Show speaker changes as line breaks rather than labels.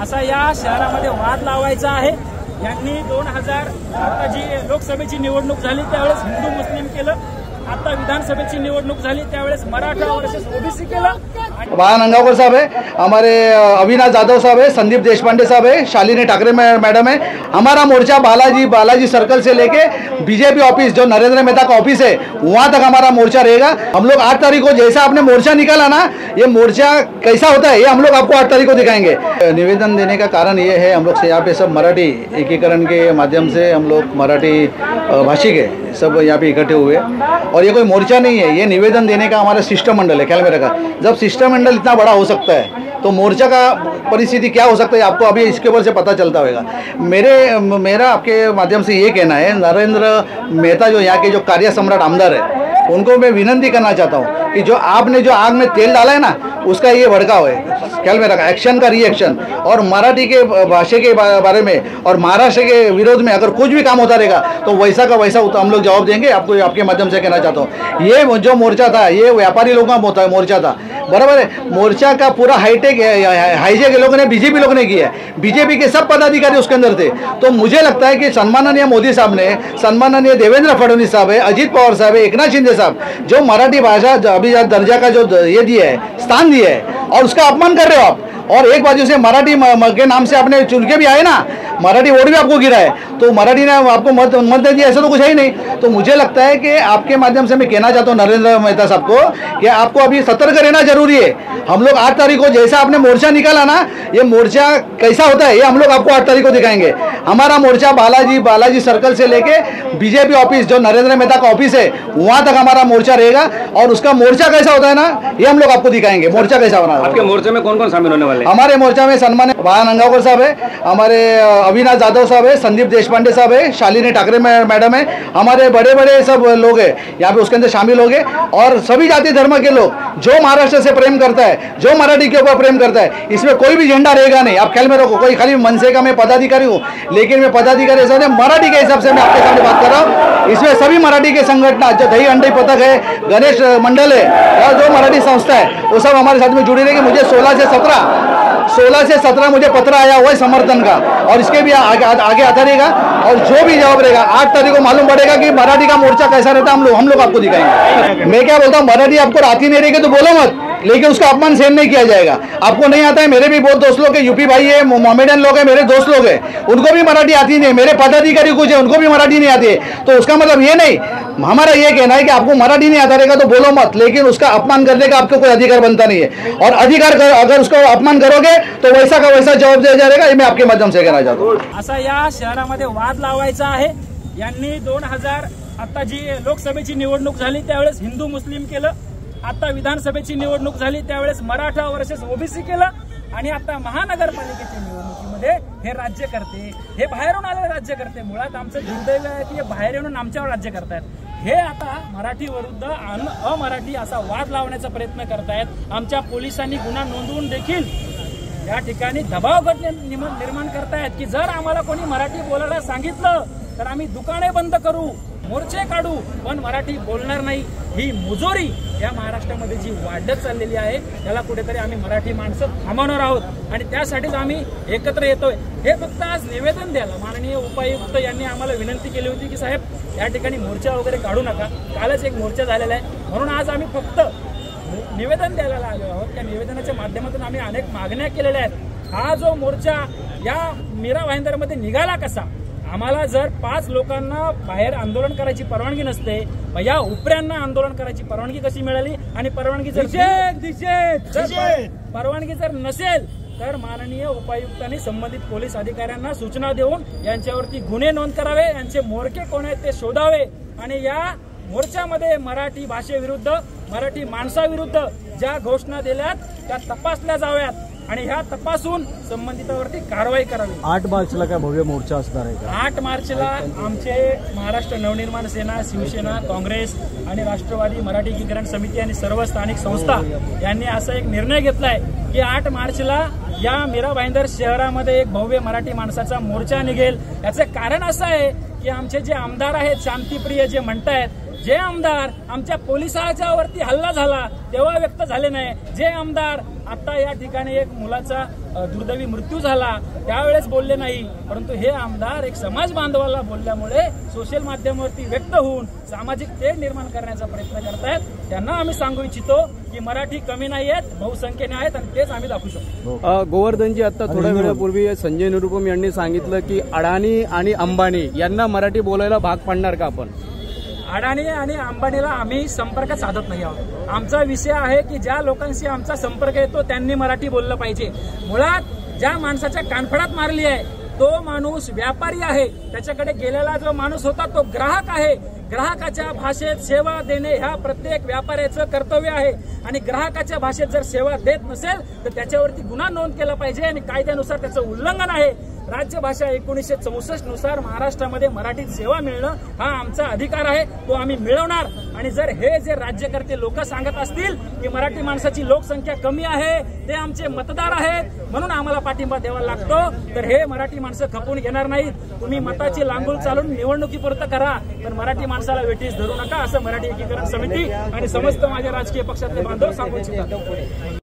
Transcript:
असा या शहरामध्ये वाद लावायचा आहे। यांनी 2000 आता जी लोकसभेची निवडणूक झाली त्यावेळेस हिंदू मुस्लिम केलं, आता विधानसभेची निवडणूक झाली त्यावेळेस मराठा वर्सेस ओबीसी केलं।
वाहन अंगावकर साहब है, हमारे अविनाश जाधव साहब है, संदीप देशपांडे साहब है, शालिनी ठाकरे मैडम है। हमारा मोर्चा बालाजी सर्कल से लेके बीजेपी ऑफिस जो नरेंद्र मेहता का ऑफिस है वहाँ तक हमारा मोर्चा रहेगा। हम लोग 8 तारीख को जैसा आपने मोर्चा निकाला ना, ये मोर्चा कैसा होता है ये हम लोग आपको 8 तारीख को दिखाएंगे। निवेदन देने का कारण ये है, हम लोग से यहाँ पे सब मराठी एकीकरण के माध्यम से हम लोग मराठी भाषी के सब यहाँ पे इकट्ठे हुए, और ये कोई मोर्चा नहीं है, ये निवेदन देने का हमारा शिष्टमंडल है। ख्याल में रखा, जब शिष्टमंडल इतना बड़ा हो सकता है तो मोर्चा का परिस्थिति क्या हो सकता है आपको अभी इसके ऊपर से पता चलता होगा। मेरा आपके माध्यम से ये कहना है, नरेंद्र मेहता जो यहाँ के जो कार्य सम्राट आमदार है उनको मैं विनंती करना चाहता हूँ कि जो आपने जो आग में तेल डाला है ना उसका ये भड़काव है। ख्याल में रखा, एक्शन का रिएक्शन, और मराठी के भाषा के बारे में और महाराष्ट्र के विरोध में अगर कुछ भी काम होता रहेगा तो वैसा का वैसा हम लोग जवाब देंगे। आपको आपके माध्यम से कहना चाहता हूँ, ये जो मोर्चा था ये व्यापारी लोगों का मोर्चा था, बराबर है। मोर्चा का पूरा हाईजेक लोगों ने बीजेपी लोगों ने किया है, बीजेपी के सब पदाधिकारी उसके अंदर थे। तो मुझे लगता है कि सम्माननीय मोदी साहब ने, सम्माननीय देवेंद्र फडणवीस साहब है, अजित पवार साहब है, एकनाथ शिंदे साहब जो मराठी भाषा अभी दर्जा का जो ये दिया है, स्थान दिया है, और उसका अपमान कर रहे हो आप। और एक बाजू से मराठी के नाम से आपने चुन के भी आए ना, मराठी वोट भी आपको गिरा है, तो मराठी ने आपको मत दे दिया, ऐसा तो कुछ है ही नहीं। तो मुझे लगता है कि आपके माध्यम से मैं कहना चाहता हूँ नरेंद्र मेहता साहब को कि आपको अभी सतर्क रहना जरूरी है। हम लोग 8 तारीख को जैसा आपने मोर्चा निकाला ना, ये मोर्चा कैसा होता है ये हम लोग आपको 8 तारीख को दिखाएंगे। हमारा मोर्चा बालाजी सर्कल से लेके बीजेपी ऑफिस जो नरेंद्र मेहता का ऑफिस है वहाँ तक हमारा मोर्चा रहेगा, और उसका मोर्चा कैसा होता है ना ये हम लोग आपको दिखाएंगे। मोर्चा कैसा होना है।
आपके मोर्चे में कौन कौन शामिल होने वाले?
हमारे मोर्चा में सम्मानित वाहन अंगावकर साहब है, हमारे अविनाश जाधव साहब है, संदीप देशपांडे साहब है, शालिनी ठाकरे मैडम है, हमारे बड़े बड़े सब लोग हैं यहाँ पे उसके अंदर शामिल हो गए, और सभी जाति धर्म के लोग जो महाराष्ट्र से प्रेम करता है, जो मराठी के ऊपर प्रेम करता है, इसमें कोई भी झंडा रहेगा नहीं। आप ख्याल में रखो, कोई खाली मनसे का मैं पदाधिकारी हूँ, लेकिन मैं पदाधिकारी हिसाब से मराठी के हिसाब से मैं आपके सामने बात कर रहा हूँ। इसमें सभी मराठी के संगठन, जो दही अंडे पथक है, गणेश मंडल है, और जो मराठी संस्था है वो सब हमारे साथ में जुड़ी रहेगी। मुझे 16 से 17 मुझे पत्र आया हुआ है समर्थन का, और इसके भी आगे आता रहेगा, और जो भी जवाब रहेगा 8 तारीख को मालूम पड़ेगा कि मराठी का मोर्चा कैसा रहता है। हम लोग आपको दिखाएंगे। मैं क्या बोलता हूँ, मराठी आपको आती नहीं रहेगी तो बोलो मत, लेकिन उसका अपमान सहन नहीं किया जाएगा। आपको नहीं आता है, मेरे भी बहुत दोस्त लोग हैं, यूपी भाई है, मोमेडियन लोग हैं, मेरे दोस्त लोग हैं, उनको भी मराठी आती नहीं, मेरे पदाधिकारी कुछ है उनको भी मराठी नहीं आती है। तो उसका मतलब ये नहीं, हमारा ये कहना है कि आपको मराठी नहीं आता रहेगा तो बोलो मत, लेकिन उसका अपमान करने का आपको कोई अधिकार बनता नहीं है, और अधिकार अगर उसका अपमान करोगे तो वैसा का वैसा जवाब दिया जाएगा। ये मैं आपके माध्यम से कहना चाहता हूँ।
असा या शहरामध्ये वाद लावायचा आहे। यांनी 2000 आता जी लोकसभेची निवडणूक झाली त्यावेळेस हिंदू मुस्लिम केलं, आता विधानसभेची निवडणूक झाली त्यावेळेस मराठा वर्सेस ओबीसी केलं, आणि आता महानगरपालिकेच्या निवडणुकीमध्ये हे राज्यकर्ते, हे बाहेरून आलेले राज्यकर्ते, मुळात आमचं दुर्दैव आहे की हे बाहेर येऊन आमच्यावर राज्य करतायत, हे आता मराठी विरुद्ध अमराठी असा वाद लावण्याचा प्रयत्न करतायत। आमच्या पोलिसांनी गुन्हा नोंदवून देखील या ठिकाणी दबाव निर्माण करतायत की जर आम्हाला कोणी मराठी बोलायला सांगितलं तर आम्ही दुकाने बंद करू, मोर्चे काढू, पण मराठी बोलणार नाही। ही मुजोरी या महाराष्ट्रामध्ये जी वाढत चाललेली आहे त्याला कुठेतरी आम्ही मराठी माणसं थांबवणार आहोत, आणि त्यासाठीच आम्ही एकत्र येतोय। हे फक्त आज निवेदन द्यायला माननीय उपायुक्त यांनी आम्हाला विनंती केली होती की साहेब या ठिकाणी मोर्चा वगैरे काढू नका, कालच एक मोर्चा झालेला आहे, म्हणून आज आम्ही फक्त निवेदन द्यायला आलो आहोत। त्या निवेदनाच्या माध्यमातून आम्ही अनेक मागण्या केलेल्या आहेत। हा जो मोर्चा या मीरा भाईंदरमध्ये निघाला कसा, आम्हाला जर 5 लोकांना बाहेर आंदोलन करायची परवानगी नसते, या उपऱ्यांना आंदोलन करायची परवानगी कशी मिळाली, आणि परवानगी जर नसेल तर माननीय उपायुक्तांनी संबंधित पोलीस अधिकाऱ्यांना सूचना देऊन यांच्यावरती गुन्हे नोंद करावे, यांचे म्होरके कोण आहेत ते शोधावे, आणि या मोर्चामध्ये मराठी भाषेविरुद्ध, मराठी माणसाविरुद्ध ज्या घोषणा दिल्यात त्या तपासल्या जाव्यात, आणि ह्या तपासून संबंधितावरती कारवाई करावी।
8 मार्चला काय भव्य मोर्चा असणार आहे?
8 मार्चला आमचे महाराष्ट्र नवनिर्माण सेना, शिवसेना, काँग्रेस आणि राष्ट्रवादी मराठी एकीकरण समिती आणि सर्व स्थानिक संस्था यांनी असा एक निर्णय घेतलाय की 8 मार्चला या मीरा भाईंदर शहरामध्ये एक भव्य मराठी माणसाचा मोर्चा निघेल। याचे कारण असं आहे की आमचे जे आमदार आहेत शांतिप्रिय जे म्हणतायत जे आमदार आमच्या पोलिसाच्या वरती हल्ला झाला तेव्हा व्यक्त झाले नाही, जे आमदार आता या ठिकाणी एक मुलाचा दुर्दैवी मृत्यू झाला त्यावेळेस बोलले नाही, परंतु हे आमदार एक समाज बांधवाला बोलल्यामुळे सोशल माध्यमावरती व्यक्त होऊन सामाजिक तेढ निर्माण करण्याचा प्रयत्न करतायत. त्यांना आम्ही सांगू इच्छितो की मराठी कमी नाही आहेत, बहुसंख्येने आहेत आणि तेच आम्ही दाखवू शकतो.
गोवर्धनजी, आता थोड्या वेळापूर्वी संजय निरुपम यांनी सांगितलं की अडाणी आणि अंबानी यांना मराठी बोलायला भाग पाडणार का आपण?
अडाणी आणि अंबानीला आम्ही संपर्क साधत नाही आहोत. आमचा विषय आहे की ज्या लोकांशी आमचा संपर्क येतो त्यांनी मराठी बोललं पाहिजे. मुळात ज्या माणसाच्या कानफडात मारली आहे तो माणूस व्यापारी आहे, त्याच्याकडे गेलेला जो माणूस होता तो ग्राहक आहे. ग्राहकाच्या भाषेत सेवा देणे ह्या प्रत्येक व्यापाऱ्याचं कर्तव्य आहे आणि ग्राहकाच्या भाषेत जर सेवा देत नसेल तर त्याच्यावरती गुन्हा नोंद केला पाहिजे आणि कायद्यानुसार त्याचं उल्लंघन आहे. राज्यभाषा 1964 नुसार महाराष्ट्रामध्ये मराठीत सेवा मिळणं हा आमचा अधिकार आहे, तो आम्ही मिळवणार. आणि जर हे जे राज्यकर्ते लोक सांगत असतील की मराठी माणसाची लोकसंख्या कमी आहे, ते आमचे मतदार आहेत म्हणून आम्हाला पाठिंबा द्यावा लागतो, तर हे मराठी माणसं खपून घेणार नाहीत. तुम्ही मताची लांबूल चालून निवडणुकीपुरतं करा, पण मराठी माणसाला वेठीस धरू नका, असं मराठी एकीकरण समिती आणि समस्त माझ्या राजकीय पक्षातले बांधव सांगू इच्छितात.